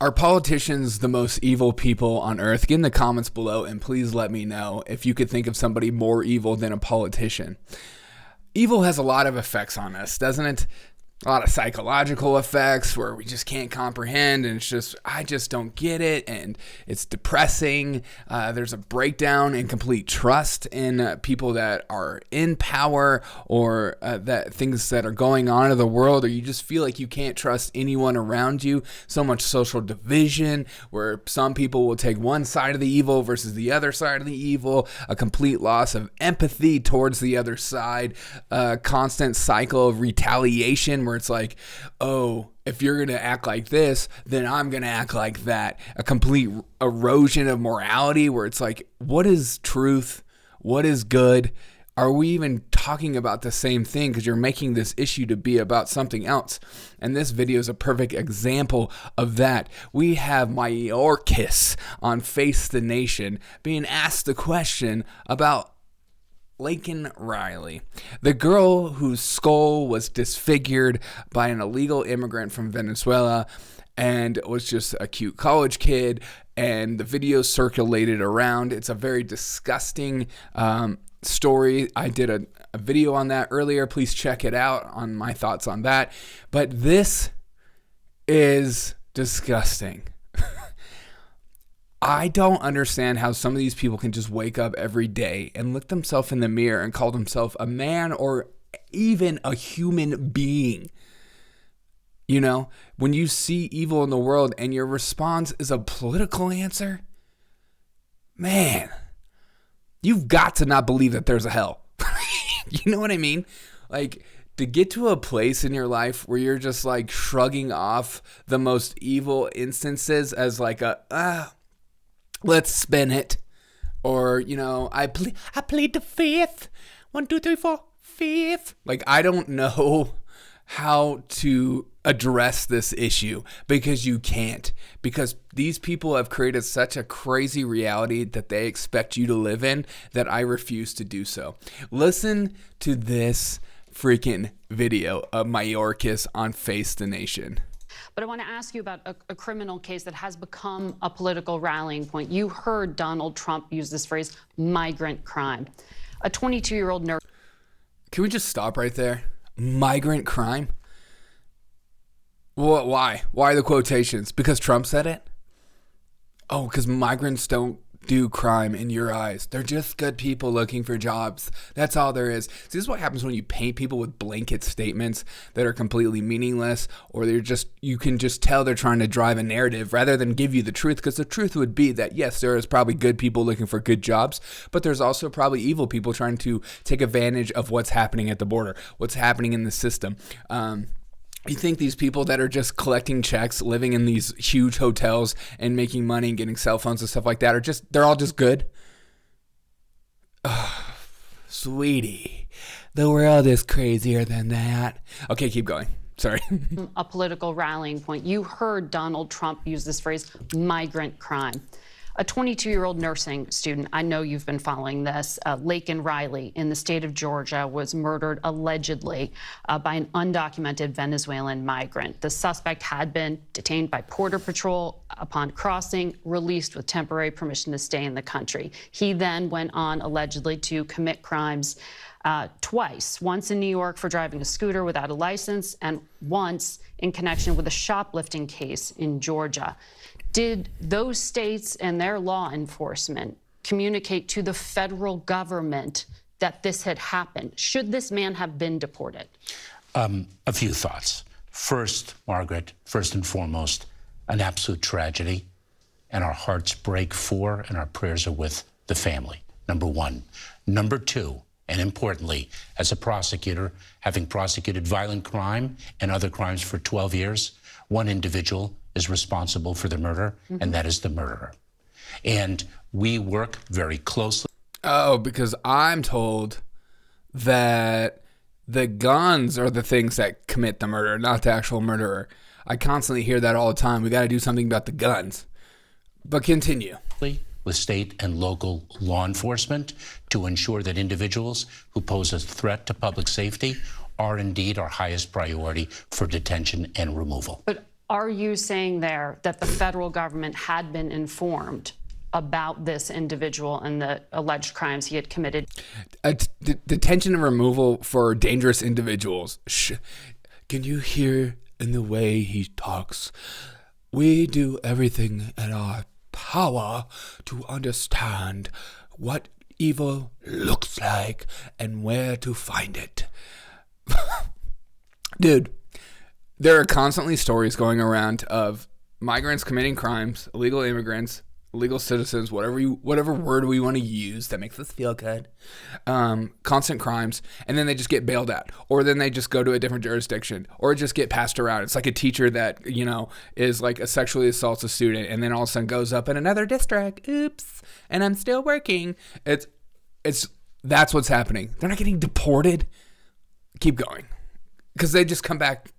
Are politicians the most evil people on earth? Get in the comments below and please let me know if you could think of somebody more evil than a politician. Evil has a lot of effects on us, doesn't it? A lot of psychological effects where we just can't comprehend, and it's just, I just don't get it, and it's depressing. There's a breakdown in complete trust in people that are in power, or that things that are going on in the world, or you just feel like you can't trust anyone around you. So much social division where some people will take one side of the evil versus the other side of the evil, a complete loss of empathy towards the other side, a constant cycle of retaliation where it's like, oh, if you're going to act like this, then I'm going to act like that. A complete erosion of morality where it's like, what is truth? What is good? Are we even talking about the same thing? Because you're making this issue to be about something else. And this video is a perfect example of that. We have Mayorkas on Face the Nation being asked the question about Laken Riley, the girl whose skull was disfigured by an illegal immigrant from Venezuela and was just a cute college kid, and the video circulated around. It's a very disgusting story. I did a video on that earlier. Please check it out on my thoughts on that. But this is disgusting. I don't understand how some of these people can just wake up every day and look themselves in the mirror and call themselves a man or even a human being. You know, when you see evil in the world and your response is a political answer, man, you've got to not believe that there's a hell. You know what I mean? Like, to get to a place in your life where you're just like shrugging off the most evil instances as like let's spin it, or, you know, I plead the fifth. 1, 2, 3, 4, fifth. Like, I don't know how to address this issue because you can't. Because these people have created such a crazy reality that they expect you to live in that I refuse to do so. Listen to this freaking video of Mayorkas on Face the Nation. But I want to ask you about a criminal case that has become a political rallying point. You heard Donald Trump use this phrase, migrant crime. A 22-year-old nurse. Can we just stop right there? Migrant crime? Well, why? Why the quotations? Because Trump said it? Oh, because migrants don't do crime in your eyes. They're just good people looking for jobs. That's all there is. See, this is what happens when you paint people with blanket statements that are completely meaningless, or you can just tell they're trying to drive a narrative rather than give you the truth, because the truth would be that, yes, there is probably good people looking for good jobs, but there's also probably evil people trying to take advantage of what's happening at the border, what's happening in the system. You think these people that are just collecting checks, living in these huge hotels and making money and getting cell phones and stuff like that they're all just good? Oh, sweetie, the world is crazier than that. Okay, keep going. Sorry. A political rallying point. You heard Donald Trump use this phrase, migrant crime. A 22-year-old nursing student, I know you've been following this, Laken Riley in the state of Georgia was murdered allegedly by an undocumented Venezuelan migrant. The suspect had been detained by Border Patrol upon crossing, released with temporary permission to stay in the country. He then went on allegedly to commit crimes twice, once in New York for driving a scooter without a license, and once in connection with a shoplifting case in Georgia. Did those states and their law enforcement communicate to the federal government that this had happened? Should this man have been deported? A few thoughts. First, Margaret, first and foremost, an absolute tragedy, and our hearts break for and our prayers are with the family, number one. Number two, and importantly, as a prosecutor, having prosecuted violent crime and other crimes for 12 years, one individual is responsible for the murder, and that is the murderer. And we work very closely. Oh, because I'm told that the guns are the things that commit the murder, not the actual murderer. I constantly hear that all the time. We got to do something about the guns. But continue. With state and local law enforcement to ensure that individuals who pose a threat to public safety are indeed our highest priority for detention and removal. But Are you saying there that the federal government had been informed about this individual and the alleged crimes he had committed? Detention and removal for dangerous individuals. Can you hear in the way he talks? We do everything in our power to understand what evil looks like and where to find it. Dude, there are constantly stories going around of migrants committing crimes, illegal immigrants, illegal citizens, whatever word we want to use that makes us feel good, constant crimes, and then they just get bailed out, or then they just go to a different jurisdiction, or just get passed around. It's like a teacher that, is like a sexually assaults a student, and then all of a sudden goes up in another district. Oops, and I'm still working. That's what's happening. They're not getting deported. Keep going, because they just come back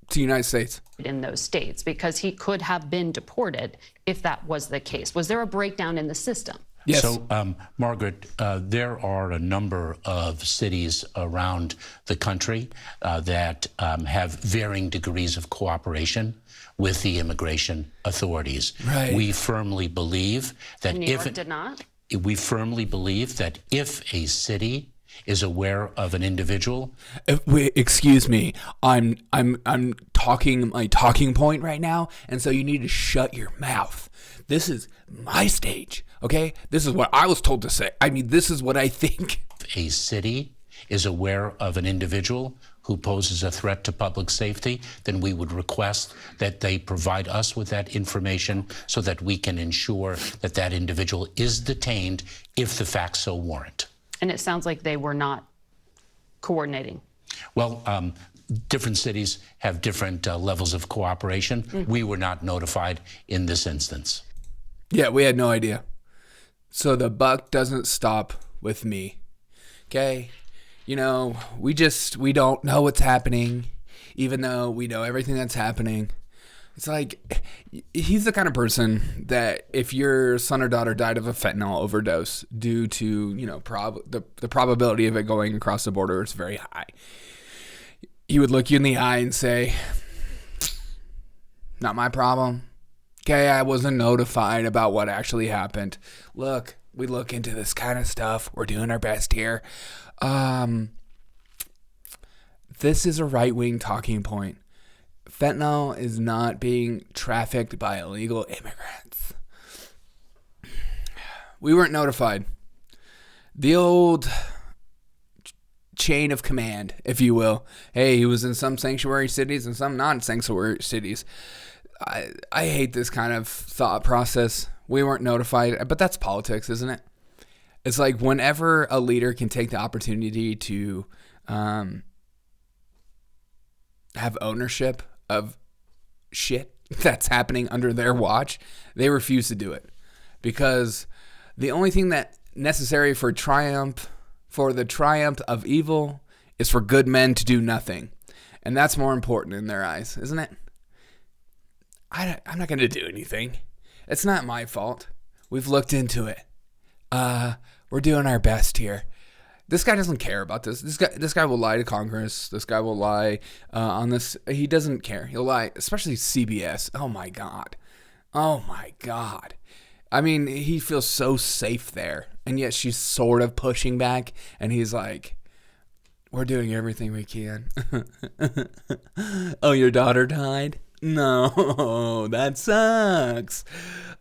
to the United States. In those states, because he could have been deported if that was the case. Was there a breakdown in the system? Yes. So, Margaret, there are a number of cities around the country that have varying degrees of cooperation with the immigration authorities. Right. We firmly believe that New York did not? We firmly believe that if a city is aware of an individual. Wait, excuse me. I'm talking my talking point right now, and so you need to shut your mouth. This is my stage, okay? This is what I was told to say. I mean, this is what I think. If a city is aware of an individual who poses a threat to public safety, then we would request that they provide us with that information so that we can ensure that that individual is detained if the facts so warrant. And it sounds like they were not coordinating. Well, different cities have different levels of cooperation. We were not notified in this instance. Yeah, we had no idea. So the buck doesn't stop with me. Okay? We don't know what's happening, even though we know everything that's happening. It's like, he's the kind of person that if your son or daughter died of a fentanyl overdose due to, the probability of it going across the border is very high, he would look you in the eye and say, not my problem. Okay, I wasn't notified about what actually happened. Look, we look into this kind of stuff. We're doing our best here. This is a right-wing talking point. Fentanyl is not being trafficked by illegal immigrants. We weren't notified. The old chain of command, if you will. Hey, he was in some sanctuary cities and some non-sanctuary cities. I hate this kind of thought process. We weren't notified, but that's politics, isn't it? It's like whenever a leader can take the opportunity to have ownership of shit that's happening under their watch, they refuse to do it, because the only thing that necessary for the triumph of evil is for good men to do nothing, and that's more important in their eyes, isn't it? I'm not going to do anything. It's not my fault. We've looked into it. We're doing our best here. This guy doesn't care about this. This guy will lie to Congress. This guy will lie on this. He doesn't care. He'll lie, especially CBS. Oh my God. I mean, he feels so safe there, and yet she's sort of pushing back, and he's like, we're doing everything we can. Oh, your daughter died? No, that sucks.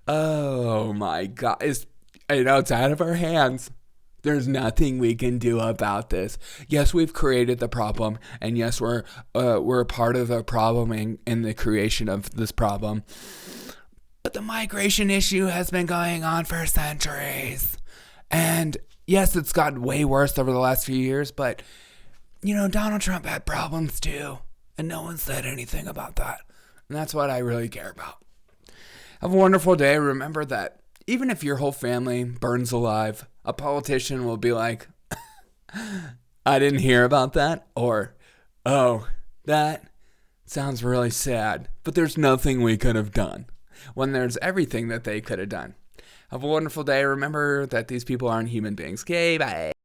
Oh my God. It's out of our hands. There's nothing we can do about this. Yes, we've created the problem, and yes, we're a part of the problem in the creation of this problem. But the migration issue has been going on for centuries. And yes, it's gotten way worse over the last few years, but, Donald Trump had problems too, and no one said anything about that. And that's what I really care about. Have a wonderful day. Remember that even if your whole family burns alive, a politician will be like, I didn't hear about that, or, oh, that sounds really sad, but there's nothing we could have done, when there's everything that they could have done. Have a wonderful day. Remember that these people aren't human beings. Okay, bye.